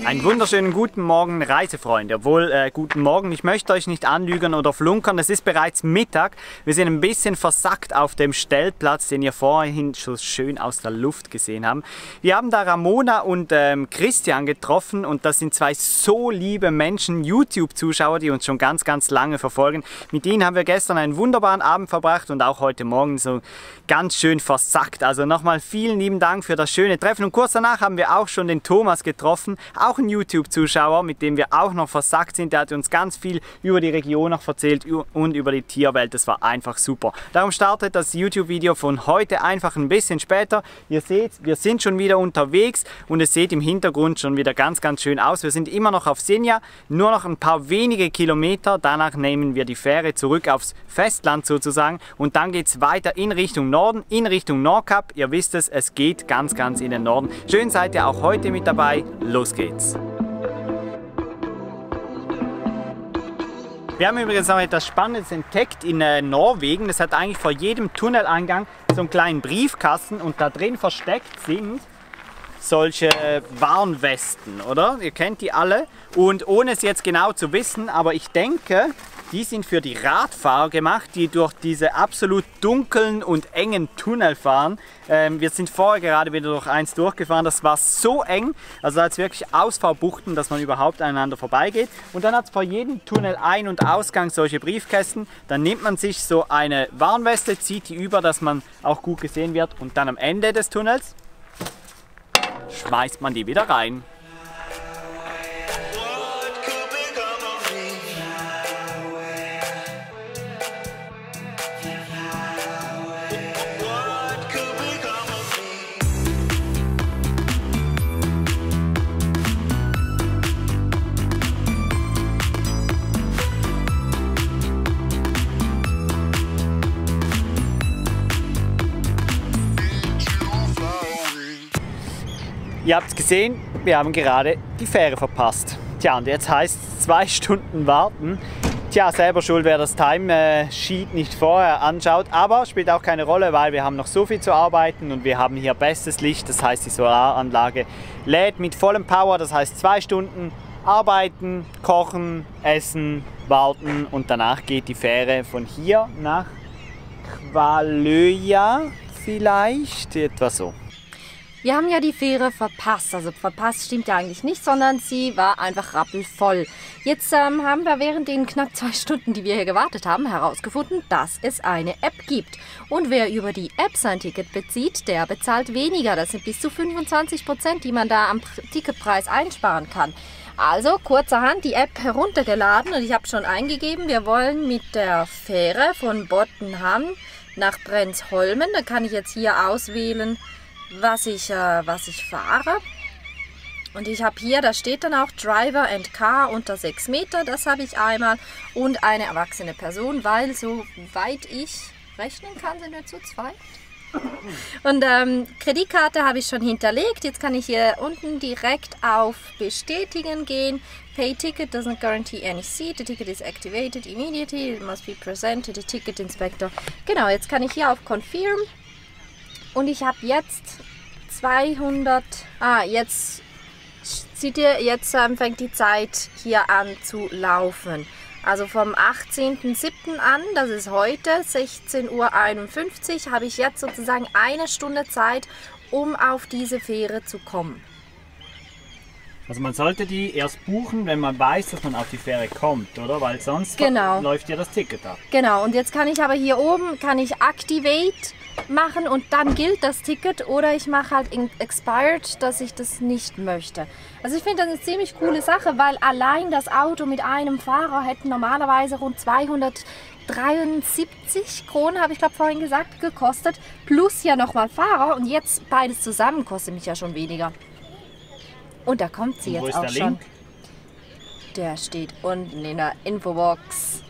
Einen wunderschönen guten Morgen, Reisefreunde. Obwohl, guten Morgen, ich möchte euch nicht anlügen oder flunkern, es ist bereits Mittag. Wir sind ein bisschen versackt auf dem Stellplatz, den ihr vorhin schon schön aus der Luft gesehen habt. Wir haben da Ramona und Christian getroffen und das sind zwei so liebe Menschen, YouTube-Zuschauer, die uns schon ganz lange verfolgen. Mit ihnen haben wir gestern einen wunderbaren Abend verbracht und auch heute Morgen so ganz schön versackt. Also nochmal vielen lieben Dank für das schöne Treffen. Und kurz danach haben wir auch schon den Thomas getroffen, auch ein YouTube-Zuschauer, mit dem wir auch noch versackt sind. Der hat uns ganz viel über die Region noch erzählt und über die Tierwelt. Das war einfach super. Darum startet das YouTube-Video von heute einfach ein bisschen später. Ihr seht, wir sind schon wieder unterwegs und es sieht im Hintergrund schon wieder ganz schön aus. Wir sind immer noch auf Senja, nur noch ein paar wenige Kilometer. Danach nehmen wir die Fähre zurück aufs Festland sozusagen und dann geht es weiter in Richtung Norden, in Richtung Nordkap. Ihr wisst es, es geht ganz in den Norden. Schön seid ihr auch heute mit dabei. Los geht's! Wir haben übrigens noch etwas Spannendes entdeckt in Norwegen. Das hat eigentlich vor jedem Tunneleingang so einen kleinen Briefkasten und da drin versteckt sind solche Warnwesten, oder? Ihr kennt die alle und ohne es jetzt genau zu wissen, aber ich denke, die sind für die Radfahrer gemacht, die durch diese absolut dunklen und engen Tunnel fahren. Wir sind vorher gerade wieder durch eins durchgefahren, das war so eng, also da hat es wirklich Ausfahrbuchten, dass man überhaupt aneinander vorbeigeht. Und dann hat es vor jedem Tunnel Ein- und Ausgang solche Briefkästen. Dann nimmt man sich so eine Warnweste, zieht die über, dass man auch gut gesehen wird und dann am Ende des Tunnels schmeißt man die wieder rein. Ihr habt es gesehen, wir haben gerade die Fähre verpasst. Tja, und jetzt heißt es 2 Stunden warten. Tja, selber schuld, wer das Timesheet nicht vorher anschaut, aber spielt auch keine Rolle, weil wir haben noch so viel zu arbeiten und wir haben hier bestes Licht, das heißt die Solaranlage lädt mit vollem Power, das heißt 2 Stunden arbeiten, kochen, essen, warten und danach geht die Fähre von hier nach Kvaløya vielleicht, etwa so. Wir haben ja die Fähre verpasst, also verpasst stimmt ja eigentlich nicht, sondern sie war einfach rappelvoll. Jetzt haben wir während den knapp 2 Stunden, die wir hier gewartet haben, herausgefunden, dass es eine App gibt. Und wer über die App sein Ticket bezieht, der bezahlt weniger. Das sind bis zu 25%, die man da am Ticketpreis einsparen kann. Also kurzerhand die App heruntergeladen und ich habe schon eingegeben, wir wollen mit der Fähre von Bottenham nach Brensholmen. Da kann ich jetzt hier auswählen, was ich fahre. Und ich habe hier, da steht dann auch Driver and Car unter 6 Meter, das habe ich einmal. Und eine erwachsene Person, weil soweit ich rechnen kann, sind wir zu zweit. Und Kreditkarte habe ich schon hinterlegt. Jetzt kann ich hier unten direkt auf Bestätigen gehen. Pay ticket doesn't guarantee any seat. The ticket is activated immediately. It must be presented to the ticket inspector. Genau, jetzt kann ich hier auf Confirm. Und ich habe jetzt 200, jetzt seht ihr, jetzt fängt die Zeit hier an zu laufen. Also vom 18.07. an, das ist heute, 16:51 Uhr, habe ich jetzt sozusagen 1 Stunde Zeit, um auf diese Fähre zu kommen. Also man sollte die erst buchen, wenn man weiß, dass man auf die Fähre kommt, oder? Weil sonst läuft ja das Ticket ab. Genau, und jetzt kann ich aber hier oben, kann ich Activate machen und dann gilt das Ticket oder ich mache halt Expired, dass ich das nicht möchte. Also ich finde das eine ziemlich coole Sache, weil allein das Auto mit einem Fahrer hätte normalerweise rund 273 Kronen, habe ich glaube vorhin gesagt, gekostet, plus ja nochmal Fahrer und jetzt beides zusammen kostet mich ja schon weniger. Und da kommt sie jetzt auch schon. der steht unten in der Infobox.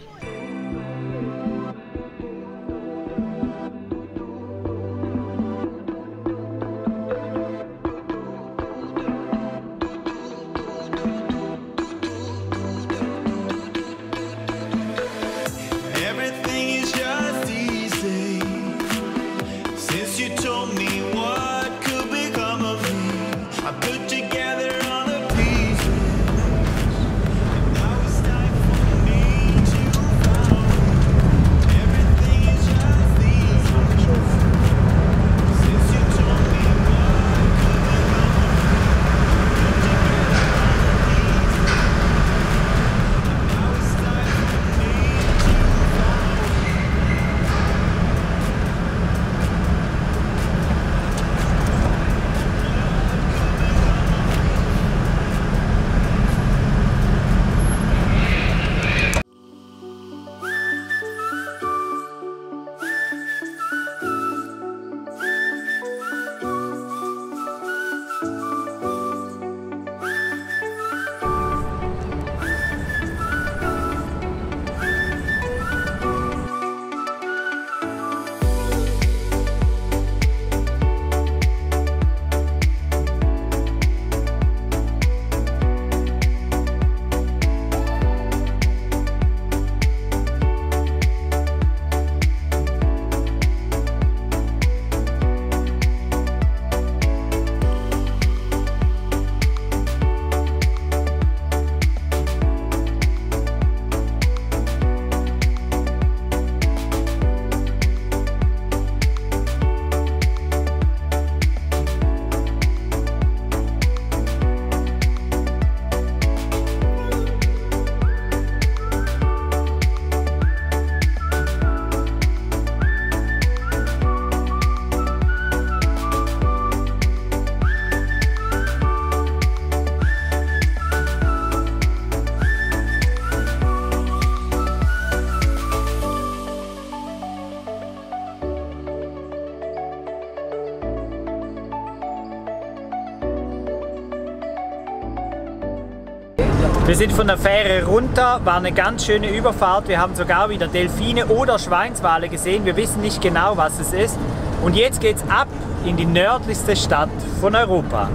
Wir sind von der Fähre runter, war eine ganz schöne Überfahrt. Wir haben sogar wieder Delfine oder Schweinswale gesehen. Wir wissen nicht genau, was es ist. Und jetzt geht's ab in die nördlichste Stadt von Europa.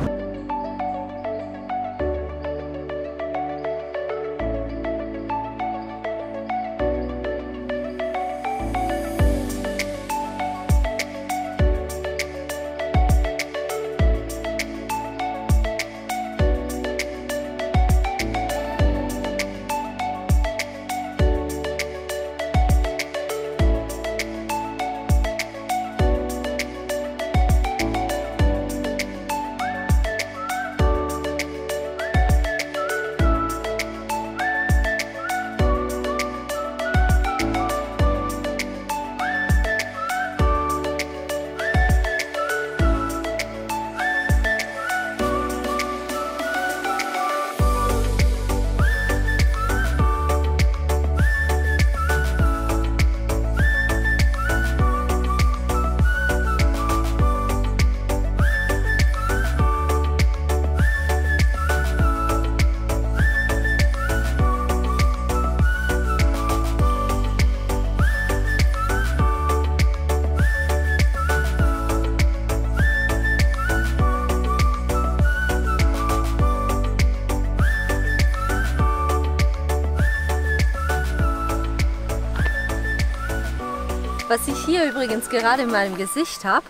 Was ich hier übrigens gerade in meinem Gesicht habe,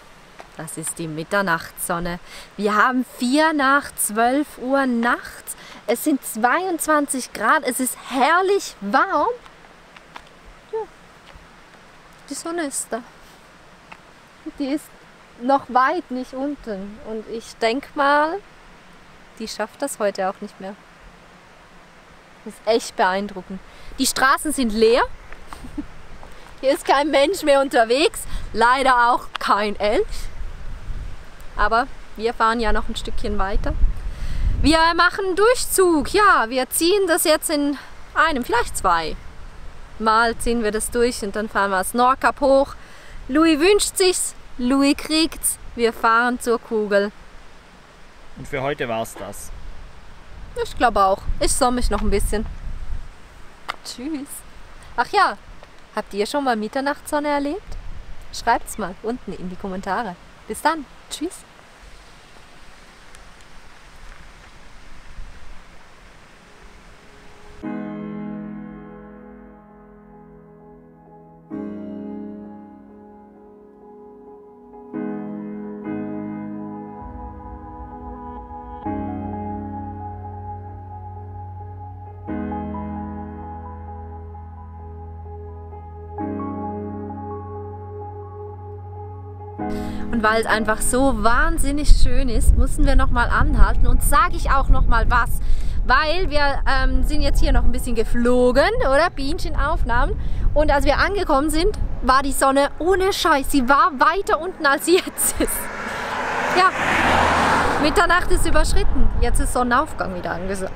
das ist die Mitternachtssonne. Wir haben 4 nach 12 Uhr nachts. Es sind 22 Grad, es ist herrlich warm. Ja, die Sonne ist da. Die ist noch weit nicht unten. Und ich denke mal, die schafft das heute auch nicht mehr. Das ist echt beeindruckend. Die Straßen sind leer. Hier ist kein Mensch mehr unterwegs, leider auch kein Elch. Aber wir fahren ja noch ein Stückchen weiter. Wir machen einen Durchzug, ja, wir ziehen das jetzt in einem, vielleicht 2 Mal ziehen wir das durch und dann fahren wir das Nordkap hoch. Louis wünscht sich's, Louis kriegt's, wir fahren zur Kugel. Und für heute war's das. Ich glaube auch. Ich soll mich noch ein bisschen. Tschüss. Ach ja, habt ihr schon mal Mitternachtssonne erlebt? Schreibt's mal unten in die Kommentare. Bis dann. Tschüss. Und weil es einfach so wahnsinnig schön ist, mussten wir nochmal anhalten. Und sage ich auch nochmal was, weil wir sind jetzt hier noch ein bisschen geflogen, oder? Bienchenaufnahmen. Und als wir angekommen sind, war die Sonne ohne Scheiß. Sie war weiter unten, als sie jetzt ist. Ja, Mitternacht ist überschritten. Jetzt ist Sonnenaufgang wieder angesagt.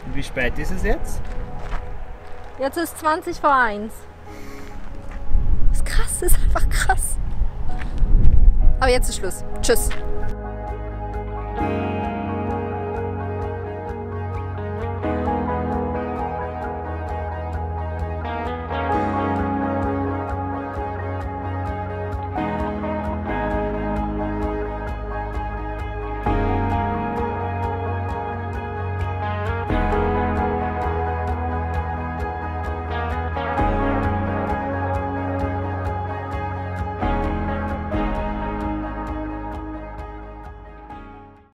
Und wie spät ist es jetzt? Jetzt ist 20 vor 1. Das ist krass, das ist einfach krass. Aber jetzt ist Schluss. Tschüss.